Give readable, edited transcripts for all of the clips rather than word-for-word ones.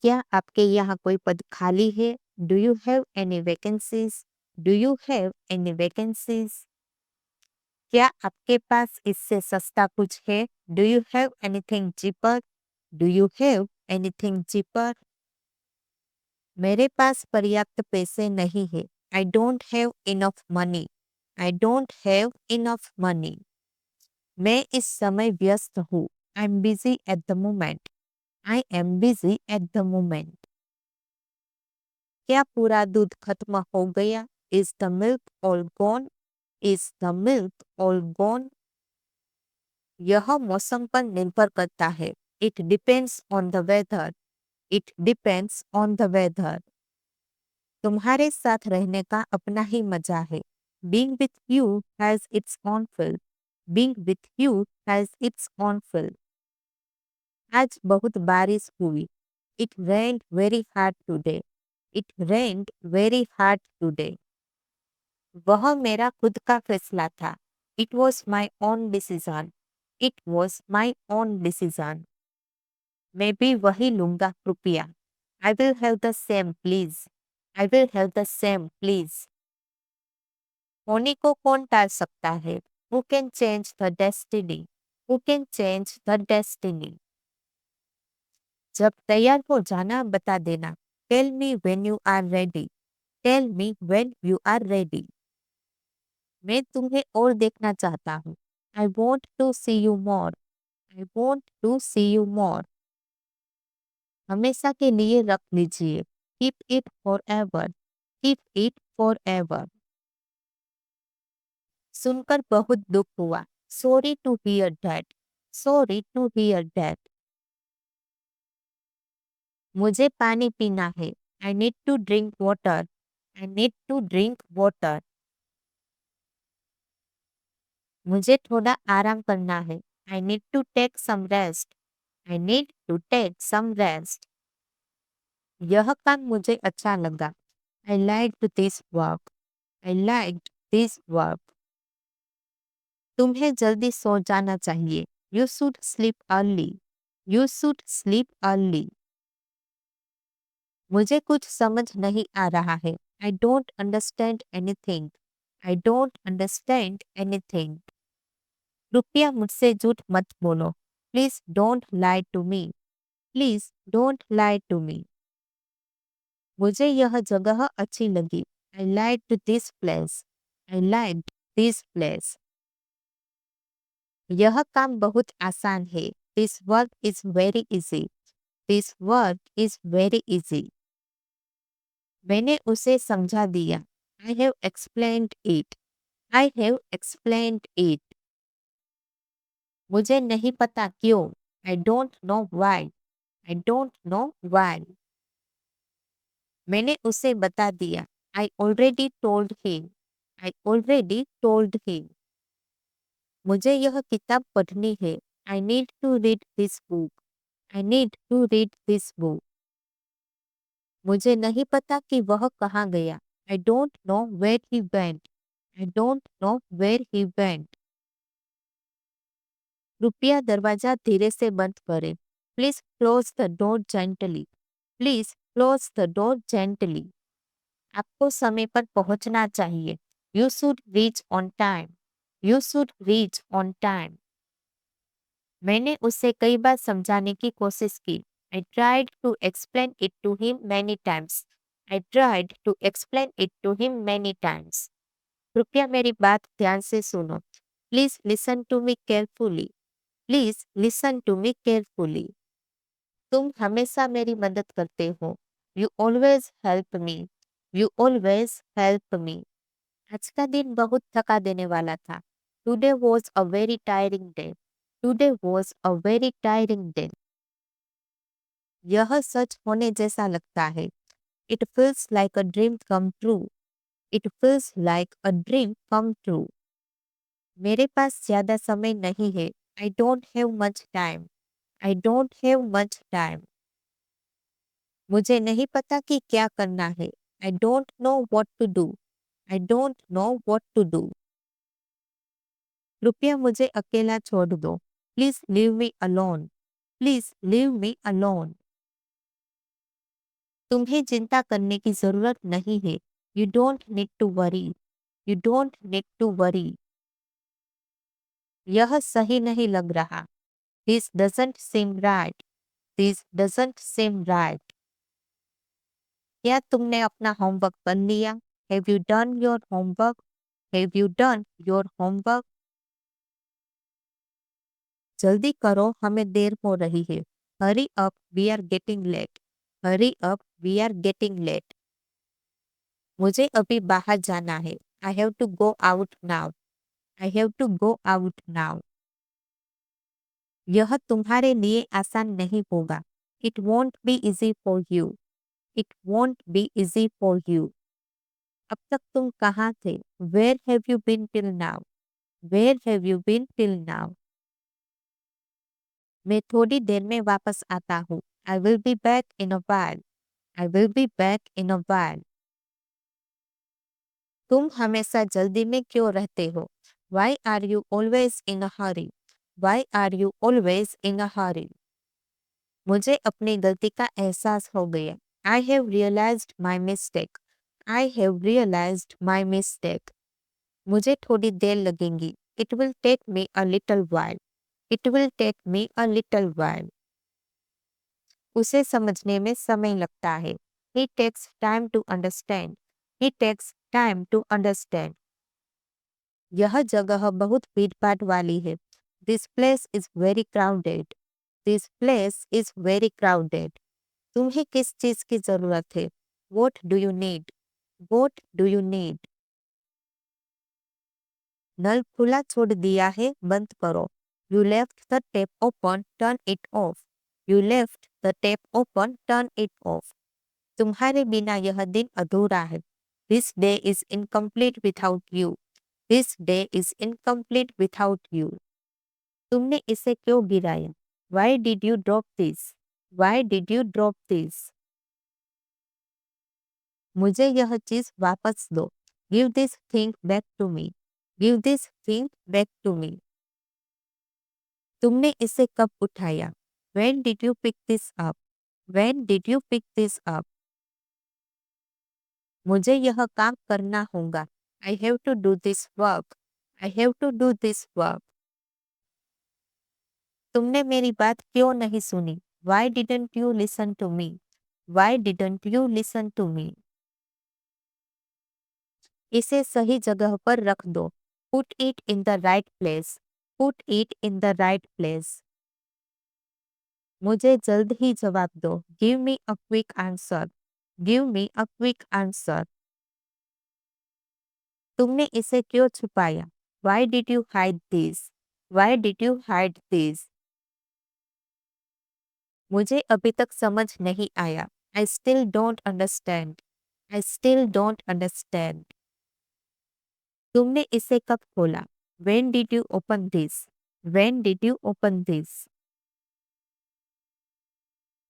क्या आपके यहाँ कोई पद खाली है? Do you have any vacancies? Do you have any vacancies? क्या आपके पास इससे सस्ता कुछ है? Do you have anything cheaper? Do you have anything cheaper? मेरे पास पर्याप्त पैसे नहीं है। I don't have enough money. I don't have enough money. मैं इस समय व्यस्त हूँ। I am busy at the moment. I am busy at the moment. क्या पूरा दूध खत्म हो गया? Is the milk all gone? Is the milk all gone? यह मौसम पर निर्भर करता है। It depends on the weather. It depends on the weather. तुम्हारे साथ रहने का अपना ही मजा है। Being with you has its own feel. Being with you has its own feel. आज बहुत बारिश हुई। It rained very hard today. It rained very hard today. वह मेरा खुद का फैसला था। It was my own decision. It was my own decision. मैं भी वही लूंगा कृपया। I will have the same please. I will have the same please. होने को कौन टाल सकता है? Who can change the destiny? Who can change the destiny? जब तैयार हो जाना बता देना। Tell me when you are ready. Tell me when you are ready. मैं तुम्हें और देखना चाहता हूँ। I want to see you more. I want to see you more. हमेशा के लिए रख लीजिए। Keep it forever. Keep it forever. सुनकर बहुत दुख हुआ। Sorry to hear that. Sorry to hear that. मुझे पानी पीना है। I need to drink water. I need to drink water. मुझे थोड़ा आराम करना है। I need to take some rest. I need to take some rest. यह काम मुझे अच्छा लगा। I liked this work. I liked this work. तुम्हें जल्दी सो जाना चाहिए। You should sleep early. You should sleep early. मुझे कुछ समझ नहीं आ रहा है। I don't understand anything. I don't understand anything. कृपया मुझसे झूठ मत बोलो। Please don't lie to me. Please don't lie to me. मुझे यह जगह अच्छी लगी। I liked this place. I liked this place. यह काम बहुत आसान है। This work is very easy. This work is very easy. मैंने उसे समझा दिया। I have explained it. I have explained it. मुझे नहीं पता क्यों। I don't know why. I don't know why. मैंने उसे बता दिया। I already told him. I already told him. मुझे यह किताब पढ़नी है। I need to read this book. I need to read this book. मुझे नहीं पता कि वह कहाँ गया। I don't know where he went. I don't know where he went. कृपया दरवाजा धीरे से बंद करें। Please close the door gently. Please close the door gently. आपको समय पर पहुंचना चाहिए। You should reach on time. You should reach on time. मैंने उसे कई बार समझाने की कोशिश की। I tried to explain it to him many times. I tried to explain it to him many times. कृपया मेरी बात ध्यान से सुनो। Please listen to me carefully. Please listen to me carefully. तुम हमेशा मेरी मदद करते हो। You always help me. You always help me. आज का दिन बहुत थका देने वाला था। Today was a very tiring day. Today was a very tiring day. यह सच होने जैसा लगता है। It feels like a dream come true. It feels like a dream come true. मेरे पास ज्यादा समय नहीं है। I don't have much time. I don't have much time. मुझे नहीं पता कि क्या करना है। I don't know what to do. I don't know what to do. कृपया मुझे अकेला छोड़ दो। Please leave me alone. Please leave me alone. तुम्हें चिंता करने की जरूरत नहीं है। You don't need to worry. You don't need to worry. यह सही नहीं लग रहा। This doesn't seem right. This doesn't seem right. क्या तुमने अपना होमवर्क कर लिया? Have you done your homework? Have you done your homework? जल्दी करो, हमें देर हो रही है। Hurry up, we are getting late. Hurry up, we are getting late. मुझे अभी बाहर जाना है। I have to go out now. I have to go out now. यह तुम्हारे लिए आसान नहीं होगा। It won't be easy for you. It won't be easy for you. अब तक तुम कहाँ थे? Where have you been till now? Where have you been till now? मैं थोड़ी देर में वापस आता हूँ। I will be back in a while. I will be back in a while. तुम हमेशा जल्दी में क्यों रहते हो? Why are you always in a hurry? Why are you always in a hurry? मुझे अपनी गलती का एहसास हो गया। आई have realised my mistake. I have realised my mistake. मुझे थोड़ी देर लगेगी। It will take me a little while. It will take me a little while. उसे समझने में समय लगता है। He takes time to understand. He takes time to understand. यह जगह बहुत भीड़-भाड़ वाली है। This place is very crowded. This place is very crowded. तुम्हें किस चीज की जरूरत है? What do you need? What do you need? नल खुला छोड़ दिया है, बंद करो। You left the tap open, turn it off. You left the tap open, turn it off. तुम्हारे बिना यह दिन अधूरा है। This day is incomplete without you. This day is incomplete without you. तुमने इसे क्यों गिराया? Why did you drop this? Why did you drop this? मुझे यह चीज वापस दो। Give this thing back to me. Give this thing back to me. तुमने इसे कब उठाया? When did you pick this up? When did you pick this up? मुझे यह काम करना होगा। I have to do this work. I have to do this work. तुमने मेरी बात क्यों नहीं सुनी? Why didn't you listen to me? Why didn't you listen to me? इसे सही जगह पर रख दो। Put it in the right place. Put it in the right place. मुझे जल्द ही जवाब दो। Give me a quick answer. Give me a quick answer. तुमने इसे क्यों छुपाया? Why did you hide this? Why did you hide this? मुझे अभी तक समझ नहीं आया। I still don't understand. I still don't understand. तुमने इसे कब खोला? When did you open this? When did you open this?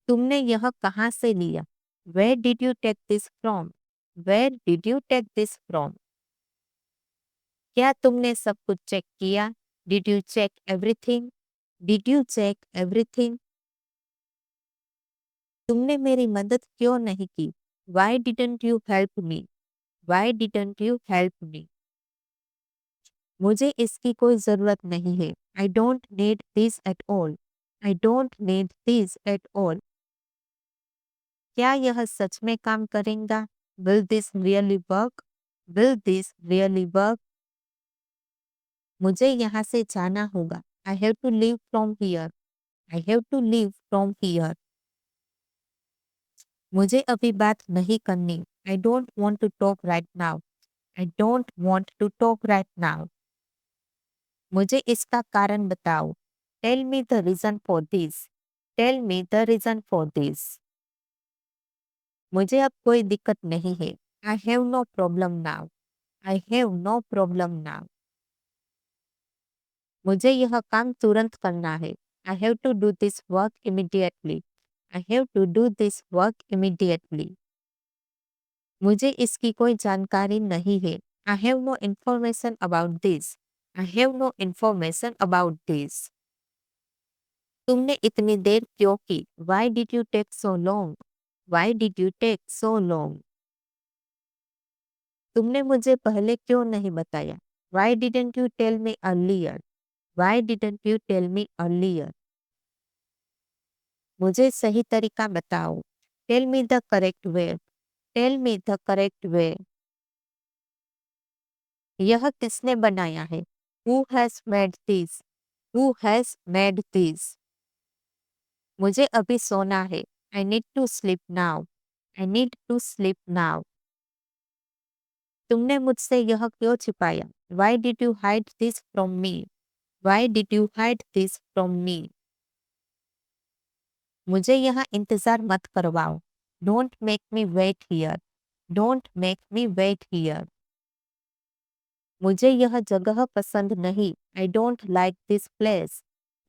तुमने यह कहाँ से लिया? Where did you take this from? Where did you take this from? क्या तुमने सब कुछ चेक किया? Did you check everything? Did you check everything? तुमने मेरी मदद क्यों नहीं की? Why didn't you help me? Why didn't you help me? मुझे इसकी कोई जरूरत नहीं है। I don't need this at all. I don't need this at all. क्या यह सच में काम करेगा? Will this really work? Will this really work? मुझे यहाँ से जाना होगा। I have to leave from here. I have to leave from here. मुझे अभी बात नहीं करनी। I don't want to talk right now. I don't want to talk right now. मुझे इसका कारण बताओ। Tell me the reason for this. Tell me the reason for this. मुझे अब कोई दिक्कत नहीं है। I have no problem now. I have no problem now. मुझे यह काम तुरंत करना है। I have to do this work immediately. I have to do this work immediately. मुझे इसकी कोई जानकारी नहीं है। I have no information about this. I have no information about this. तुमने इतनी देर क्यों की? Why did you take so long? Why did you take so long? तुमने मुझे पहले क्यों नहीं बताया? Why didn't you tell me earlier? Why didn't you tell me earlier? मुझे सही तरीका बताओ. Tell me the correct way. Tell me the correct way. यह किसने बनाया है? Who has made this? Who has made this? मुझे अभी सोना है. I need to sleep now. I need to sleep now. तुमने मुझसे यह क्यों छिपाया? Why did you hide this from me? Why did you hide this from me? मुझे यहाँ इंतजार मत करवाओ. Don't make me wait here. Don't make me wait here. मुझे यह जगह पसंद नहीं. I don't like this place.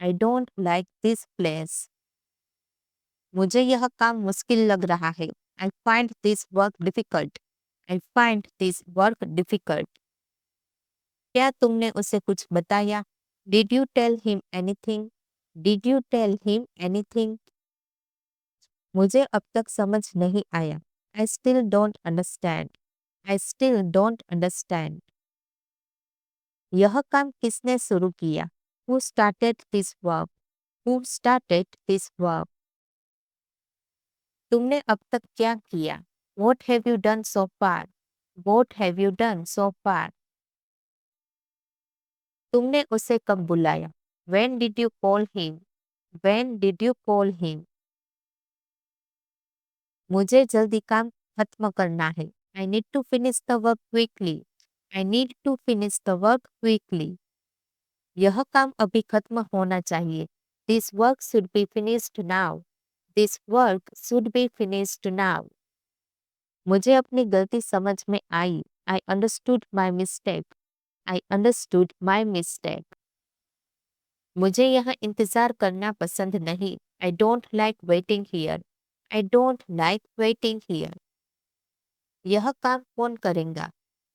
I don't like this place. मुझे यह काम मुश्किल लग रहा है. I find this work difficult. I find this work difficult. क्या तुमने उसे कुछ बताया? Did you tell him anything? Did you tell him anything? मुझे अब तक समझ नहीं आया. I still don't understand. I still don't understand. यह काम किसने शुरू किया? Who started this work? Who started this work? तुमने अब तक क्या किया? What have you done so far? What have you done so far? तुमने उसे कब बुलाया? When did you call him? When did you call him? मुझे जल्दी काम खत्म करना है. I need to finish the work quickly. I need to finish the work quickly. यह काम अभी खत्म होना चाहिए. This work should be finished now. This work should be finished now. मुझे अपनी गलती समझ में आई. I understood my mistake. I understood my mistake. मुझे यहाँ इंतजार करना पसंद नहीं. I don't like waiting here. I don't like waiting here. यह काम कौन करेगा?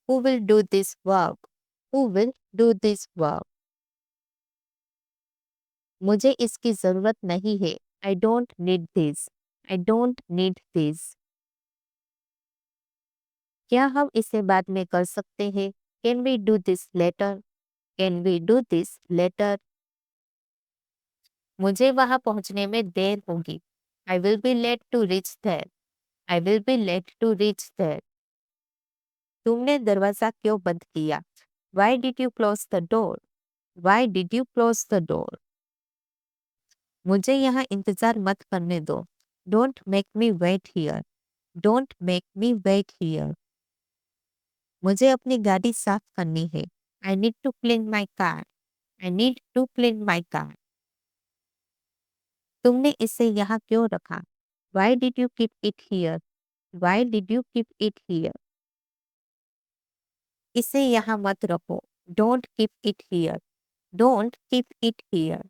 Who will do this work? Who will do this work? मुझे इसकी जरूरत नहीं है. I don't need this. I don't need this. क्या हम इसे बाद में कर सकते हैं? Can we do this later? Can we do this later? मुझे वहां पहुंचने में देर होगी. I will be late to reach there. I will be late to reach there. तुमने दरवाजा क्यों बंद किया? Why did you close the door? Why did you close the door? मुझे यहाँ इंतजार मत करने दो. Don't make me wait here. Don't make me wait here. मुझे अपनी गाड़ी साफ करनी है. I need to clean my car. I need to clean my car. तुमने इसे यहाँ क्यों रखा? Why did you keep it here? Why did you keep it here? इसे यहाँ मत रखो. Don't keep it here. Don't keep it here.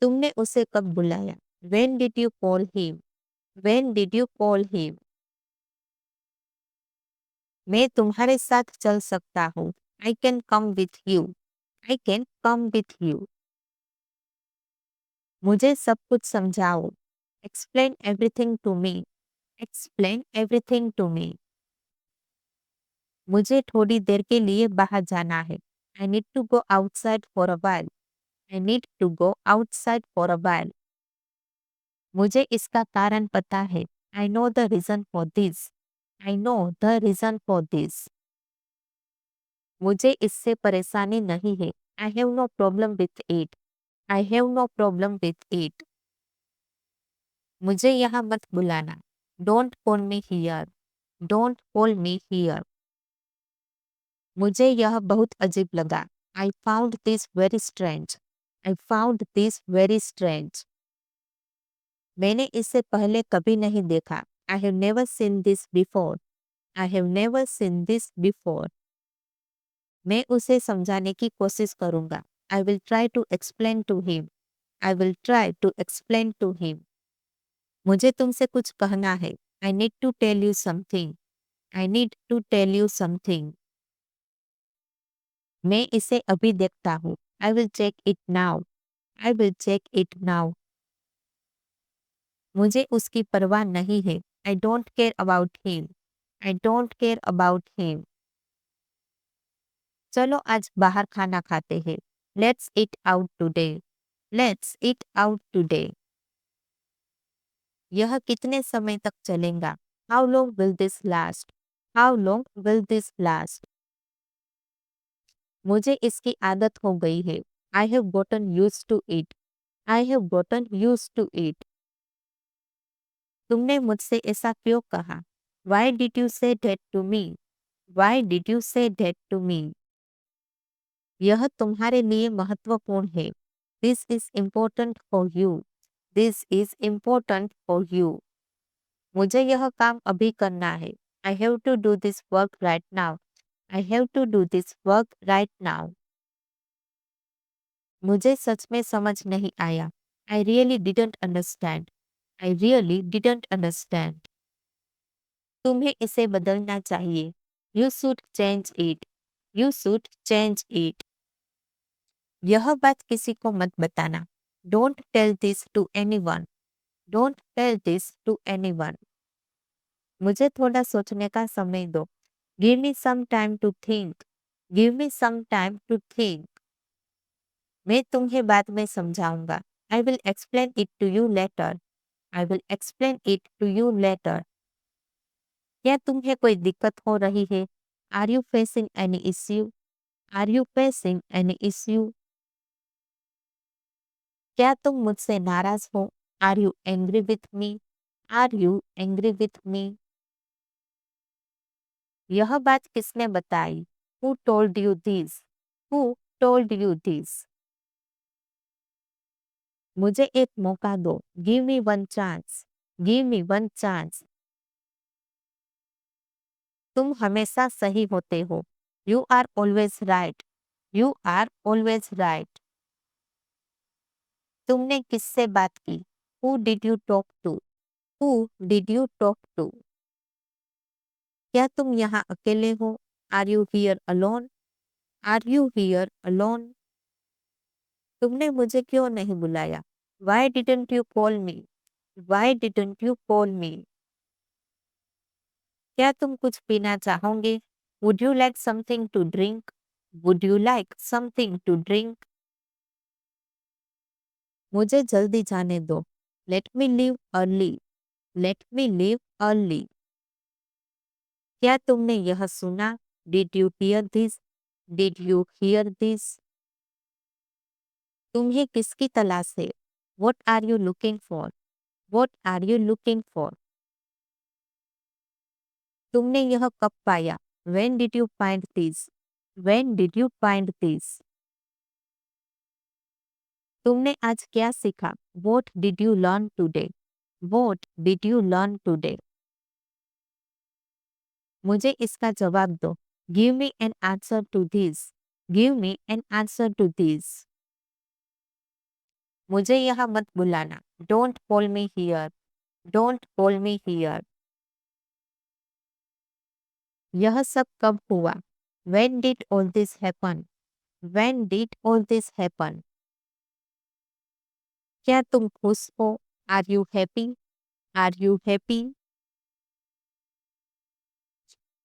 तुमने उसे कब बुलाया? When did you call him? When did you call him? मैं तुम्हारे साथ चल सकता हूँ. I can come with you. I can come with you. मुझे सब कुछ समझाओ. Explain everything to me. Explain everything to me. मुझे थोड़ी देर के लिए बाहर जाना है. I need to go outside for a while. I need to go outside for a while. मुझे इसका कारण पता है. I know the reason for this. I know the reason for this. मुझे इससे परेशानी नहीं है. I have no problem with it. I have no problem with it. मुझे यहाँ मत बुलाना. Don't call me here. Don't call me here. मुझे यह बहुत अजीब लगा. I found this very strange. I found this very strange. मैंने इसे पहले कभी नहीं देखा. I have never seen this before. I have never seen this before. मैं उसे समझाने की कोशिश करूंगा. I will try to explain to him. I will try to explain to him. मुझे तुमसे कुछ कहना है. I need to tell you something. I need to tell you something. मैं इसे अभी देखता हूँ. I will check it now. I will check it now. मुझे उसकी परवाह नहीं है। I don't care about him. I don't care about him. चलो आज बाहर खाना खाते हैं। Let's eat out today. Let's eat out today. यह कितने समय तक चलेगा? How long will this last? How long will this last? मुझे इसकी आदत हो गई है। I have gotten used to it. I have gotten used to it. तुमने मुझसे ऐसा क्यों कहा? Why did you say that to me? Why did you say that to me? यह तुम्हारे लिए महत्वपूर्ण है। This is important for you. This is important for you. मुझे यह काम अभी करना है। I have to do this work right now. I have to do this work right now. मुझे सच में समझ नहीं आया। I really didn't understand. I really didn't understand. तुम्हें इसे बदलना चाहिए। You should change it. You should change it. यह बात किसी को मत बताना। Don't tell this to anyone. Don't tell this to anyone. मुझे थोड़ा सोचने का समय दो। Give me some time to think. Give me some time to think. मैं तुम्हें बाद में समझाऊंगा। I will explain it to you later. I will explain it to you later. क्या तुम्हें कोई दिक्कत हो रही है? Are you facing any issue? Are you facing any issue? क्या तुम मुझसे नाराज हो? Are you angry with me? Are you angry with me? यह बात किसने बताई? Who told you this? Who told you this? मुझे एक मौका दो। Give me one chance. Give me one chance. तुम हमेशा सही होते हो। You are always right. You are always right. तुमने किससे बात की? Who did you talk to? Who did you talk to? क्या तुम यहाँ अकेले हो? Are you here alone? Are you here alone? तुमने मुझे क्यों नहीं बुलाया? Why didn't you call me? Why didn't you call me? क्या तुम कुछ पीना चाहोगे? Would you like something to drink? Would you like something to drink? मुझे जल्दी जाने दो। Let me leave early. Let me leave early. क्या तुमने यह सुना? Did you hear this? Did you hear this? तुम्हें किसकी तलाश है? What are you looking for? What are you looking for? तुमने यह कब पाया? When did you find this? When did you find this? तुमने आज क्या सीखा? What did you learn today? What did you learn today? मुझे इसका जवाब दो। Give me an answer to this. Give me an answer to this. मुझे यहाँ मत बुलाना। Don't call me here. Don't call me here. यह सब कब हुआ? When did all this happen? When did all this happen? क्या तुम खुश हो? Are you happy? Are you happy?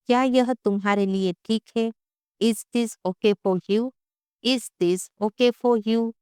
क्या यह तुम्हारे लिए ठीक है? Is this okay for you? Is this okay for you?